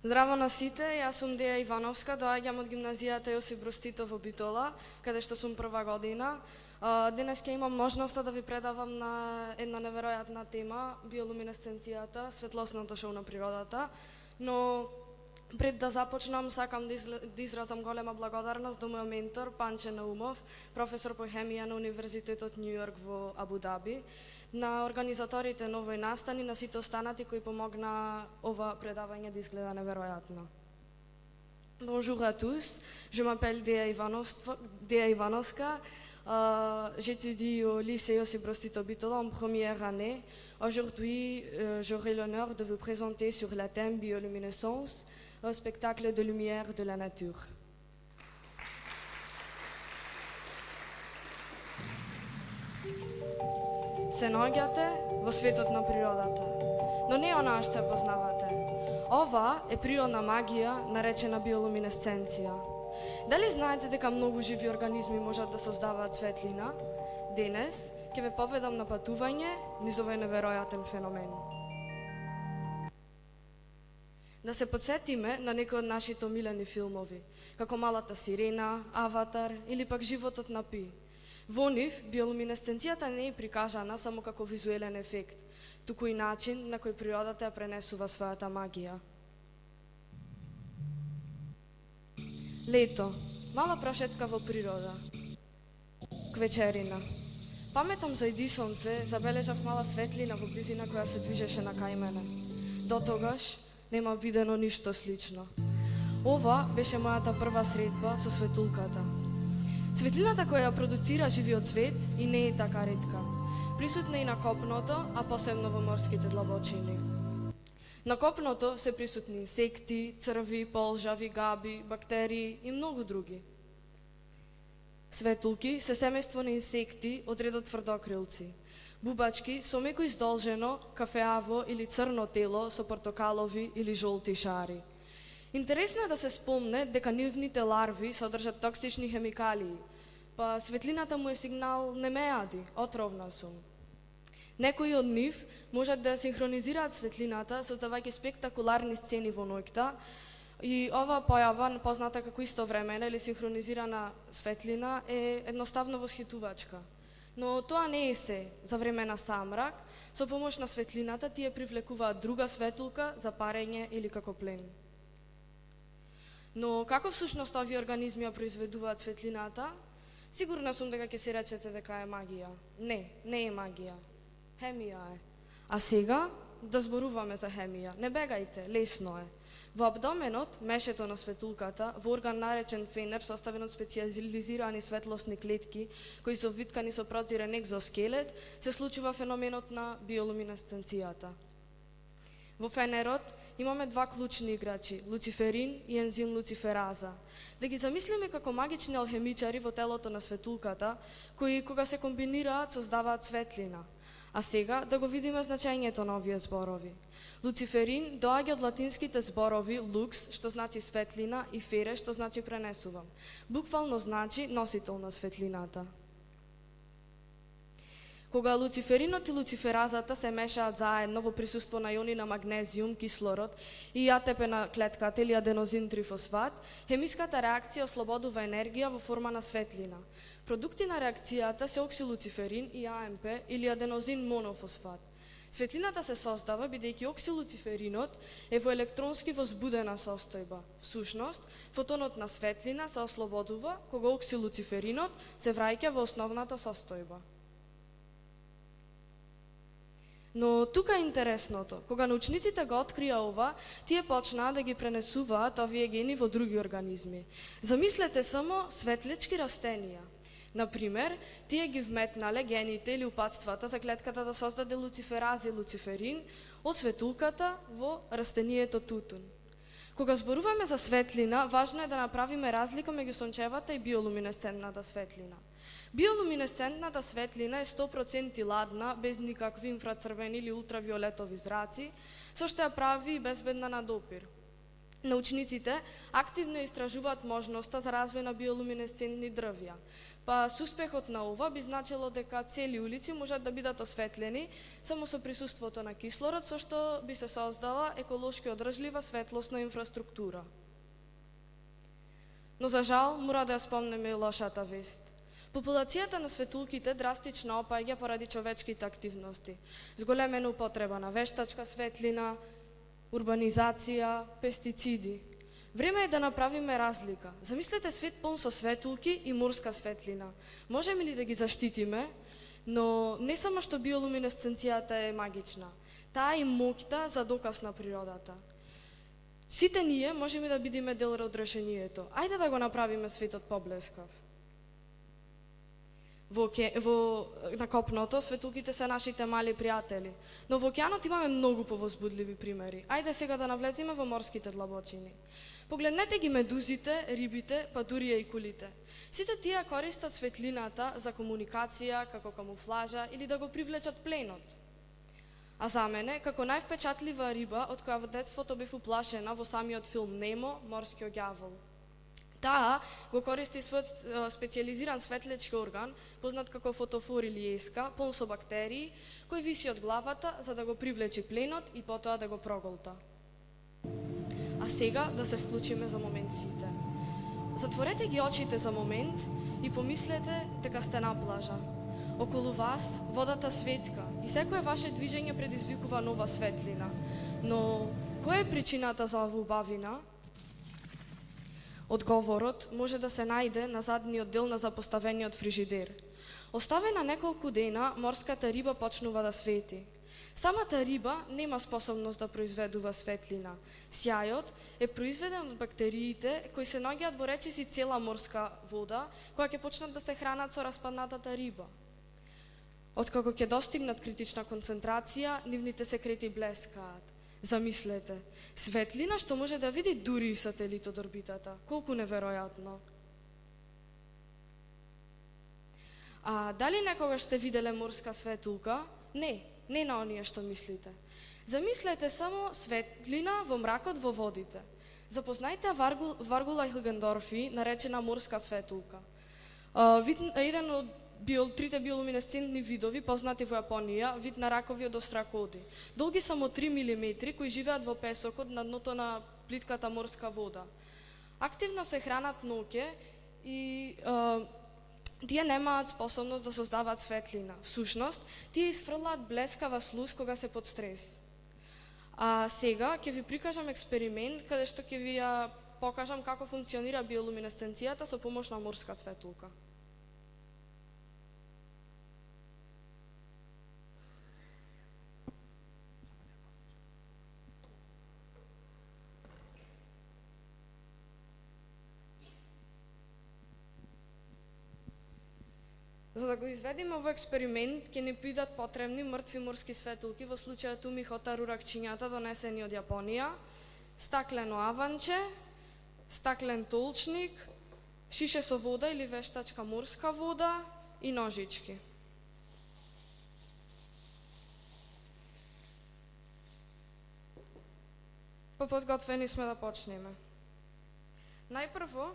Здраво на сите, јас сум Деја Ивановска, доаѓам од гимназијата Јосип Броз Титов во Битола, каде што сум прва година. Денес ќе имам можноста да ви предавам на една неверојатна тема, биолуминесценцијата, светлосното шоу на природата, но пред да започнам сакам да изразам голема благодарност до мојот ментор Панче Наумов, професор по хемија на Универзитетот Њу Јорк во Абу Даби, на организаторите на овој настан и на сите останати кои помогна ова предавање да изгледа неверојатно. Bonjour à tous, je m'appelle Deja Ivanovska, j'étudie au lycée Josip Broz Tito Bitola en première année. Aujourd'hui, j'aurai l'honneur de vous présenter sur le thème bioluminescence, un spectacle de lumière de la nature. Се наоѓате во светот на природата, но не онаа што ја познавате. Ова е природна магија наречена биолуминесценција. Дали знаете дека многу живи организми можат да создаваат светлина? Денес ќе ве поведам на патување низ овој неверојатен феномен. Да се подсетиме на некои од нашите омилени филмови, како Малата сирена, Аватар или пак Животот на Пи. Во нив, биолуминесценцијата не е прикажана само како визуелен ефект, туку и начин на кој природата ја пренесува својата магија. Лето, мала прошетка во природа. Квечерина. Паметам за иди сонце, забележав мала светлина во близина која се движеше на кај мене. До тогаш нема видено ништо слично. Ова беше мојата прва средба со светулката. Светлината која ја продуцира живиот свет и не е така ретка. Присутна и на копното, а посебно во морските длабочини. На копното се присутни инсекти, црви, полжави, габи, бактерии и многу други. Светулки се семејство на инсекти од редот тврдокрилци. Бубачки со меко издолжено, кафеаво или црно тело со портокалови или жолти шари. Интересно е да се спомне дека нивните ларви содржат токсични хемикалии, па светлината му е сигнал не ме јади, отровна сум. Некои од нив можат да синхронизираат светлината, создавајќи спектакуларни сцени во ноќта, и ова појава, позната како истовремена или синхронизирана светлина, е едноставно восхитувачка. Но тоа не е се. За време на самрак, со помош на светлината тие привлекуваат друга светулка за парење или како плен. Но како всушност овие организми ја произведуваат светлината? Сигурна сум дека ќе си речете дека е магија. Не, не е магија. Хемија е. А сега да зборуваме за хемија. Не бегајте, лесно е. Во абдоменот, мешето на светулката, во орган наречен фенер, составен од специализирани светлосни клетки, кои се обвиткани со прозирен екзоскелет, се случува феноменот на биолуминесценцијата. Во фенерот имаме два клучни играчи, луциферин и ензим луцифераза. Да ги замислиме како магични алхемичари во телото на светулката, кои кога се комбинираат создаваат светлина. А сега да го видиме значењето на овие зборови. Луциферин доаѓа од латинските зборови лукс, што значи светлина, и фере, што значи пренесувам. Буквално значи носител на светлината. Кога луциферинот и луциферазата се мешаат заедно во присуство на јони на магнезиум, кислород и АТП на клетката или аденозин трифосфат, хемиската реакција ослободува енергија во форма на светлина. Продукти на реакцијата се оксилуциферин и АМП или аденозин монофосфат. Светлината се создава бидејќи оксилуциферинот е во електронски возбудена состојба. Всушност, фотонот на светлина се ослободува кога оксилуциферинот се враќа во основната состојба. Но тука е интересното. Кога научниците го открија ова, тие почнаа да ги пренесуваат овие гени во други организми. Замислете само светлечки растенија. Например, тие ги вметнале гените или упатствата за клетката да создаде луцифераза и луциферин од светулката во растението тутун. Кога зборуваме за светлина, важно е да направиме разлика меѓу сончевата и биолуминесцентната светлина. Биолуминесцентната светлина е 100% ладна, без никакви инфрацрвени или ултравиолетови зраци, со што ја прави безбедна на допир. Научниците активно истражуваат можноста за развој на биолуминесцентни дрвја. Па с успехот на ова би значило дека цели улици можат да бидат осветлени само со присуството на кислород, со што би се создала еколошки одржлива светлосна инфраструктура. Но за жал, мора да ја спомнеме и лошата вест. Популацијата на светулките драстично опаѓа поради човечките активности. Зголемена употреба на вештачка светлина, урбанизација, пестициди. Време е да направиме разлика. Замислете свет полн со светулки и морска светлина. Можеме ли да ги заштитиме? Но не само што биолуминесценцијата е магична, таа е моќта за доказ на природата. Сите ние можеме да бидеме дел од решението. Ајде да го направиме светот поблескав. На копното светулките се нашите мали пријатели, но во океанот имаме многу повозбудливи примери. Ајде сега да навлеземе во морските длабочини. Погледнете ги медузите, рибите, па дури и кулите. Сите тие користат светлината за комуникација, како камуфлажа или да го привлечат пленот. А за мене, како највпечатлива риба, од која во детството бев уплашена во самиот филм Немо, морскиот ѓавол. Таа го користи својот специјализиран светлечки орган, познат како фотофор или еска, полн со бактерии, кој виси од главата за да го привлече пленот и потоа да го проголта. А сега да се вклучиме за момент сите. Затворете ги очите за момент и помислете дека сте на плажа. Околу вас водата светка и секое ваше движење предизвикува нова светлина. Но која е причината за оваа убавина? Одговорот може да се најде на задниот дел на запоставениот фрижидер. Оставена неколку дена, морската риба почнува да свети. Самата риба нема способност да произведува светлина. Сјајот е произведен од бактериите кои се наоѓаат во речиси цела морска вода, која ќе почнат да се хранат со распаднатата риба. Откако ќе достигнат критична концентрација, нивните секрети блескаат. Замислете, светлина што може да види дури и сателит од орбитата. Колку неверојатно. А дали некогаш сте виделе морска светулка? Не на оние што мислите. Замислете само светлина во мракот во водите. Запознајте Варгула Хилгендорфи, наречена морска светулка. Еден од трите биолуминесцентни видови познати во Јапонија, вид на ракови од остракоди. Долги само 3 мм, кои живеат во песокот на дното на плитката морска вода. Активно се хранат ноќе и тие немаат способност да создаваат светлина. Всушност, тие изфрлаат блескава слуз кога се под стрес. А сега ќе ви прикажам експеримент каде што ќе ви ја покажам како функционира биолуминесценцијата со помош на морска светулка. За да го изведиме овој експеримент, ќе ни бидат потребни мртви морски светулки, во случајот Умихота руракчињата донесени од Јапонија, стаклено аванче, стаклен толчник, шише со вода или вештачка морска вода и ножички. Па подготвени сме да почнеме. Најпрво,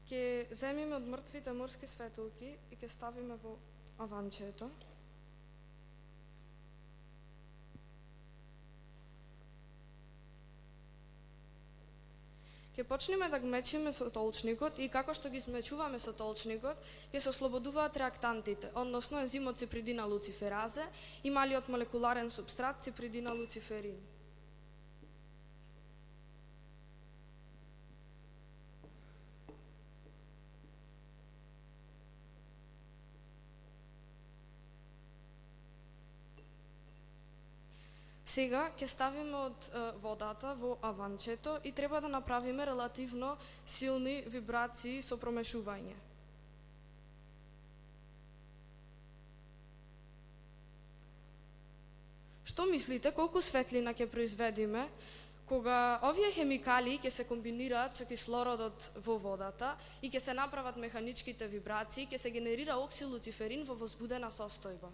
ќе земиме од мртвите морски светулки и ќе ставиме во аванчето. Ќе почнеме да го мечиме со толчникот и како што ги смечуваме со толчникот, ќе се ослободуваат реактантите, односно ензимот ципридина луциферазе и малиот молекуларен субстрат ципридина луциферин. Сега ќе ставиме од водата во аванчето и треба да направиме релативно силни вибрации со промешување. Што мислите, колку светлина ќе произведиме кога овие хемикали ќе се комбинираат со кислородот во водата и ќе се направат механичките вибрации, ќе се генерира оксилуциферин во возбудена состојба.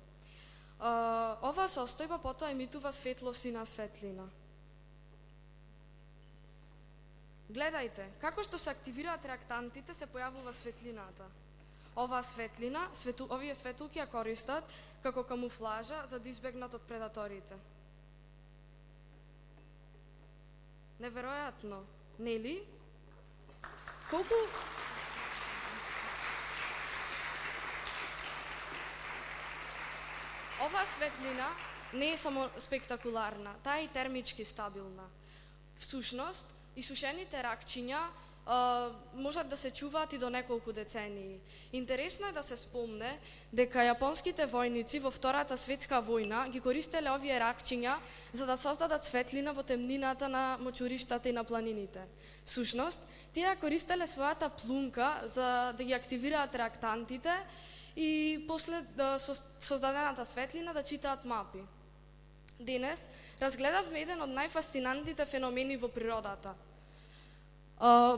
Оваа состојба потоа емитува светлосина светлина. Гледајте, како што се активираат реактантите, се појавува светлината. Оваа светлина, овие светулки ја користат како камуфлажа за да избегнат од предаторите. Неверојатно, нели? Колку оваа светлина не е само спектакуларна, таа е и термички стабилна. Всушност, исушените ракчиња можат да се чуваат и до неколку децении. Интересно е да се спомне дека јапонските војници во Втората светска војна ги користеле овие ракчиња за да создадат светлина во темнината на мочуриштата и на планините. Всушност, тие користеле својата плунка за да ги активираат реактантите и после со создадената светлина да читаат мапи. Денес разгледавме еден од најфасцинантните феномени во природата.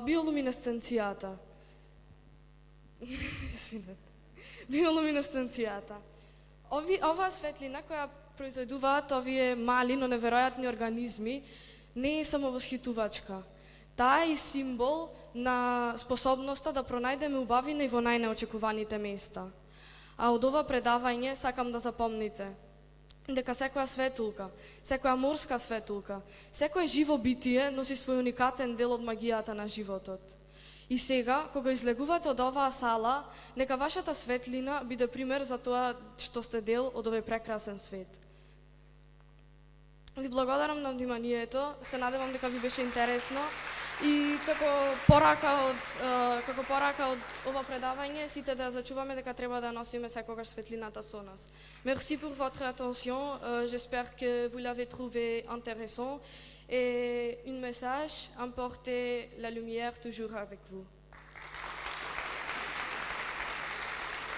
Биолуминесценцијата. Биолуминесценцијата. Оваа светлина која произведуваат овие мали, но неверојатни организми не е само восхитувачка. Таа е и символ на способноста да пронајдеме убавина и во најнеочекуваните места. А од ова предавање сакам да запомните дека секоја светулка, секоја морска светулка, секое живо битие носи свој уникатен дел од магијата на животот. И сега, кога излегувате од оваа сала, нека вашата светлина биде пример за тоа што сте дел од овој прекрасен свет. Ви благодарам на вниманието, се надевам дека ви беше интересно и како порака од ова предавање, сите да зачуваме дека треба да носиме секогаш светлината со нас. Merci pour votre attention, j'espère que vous l'avez trouvé intéressant et un message, emportez la lumière toujours avec vous.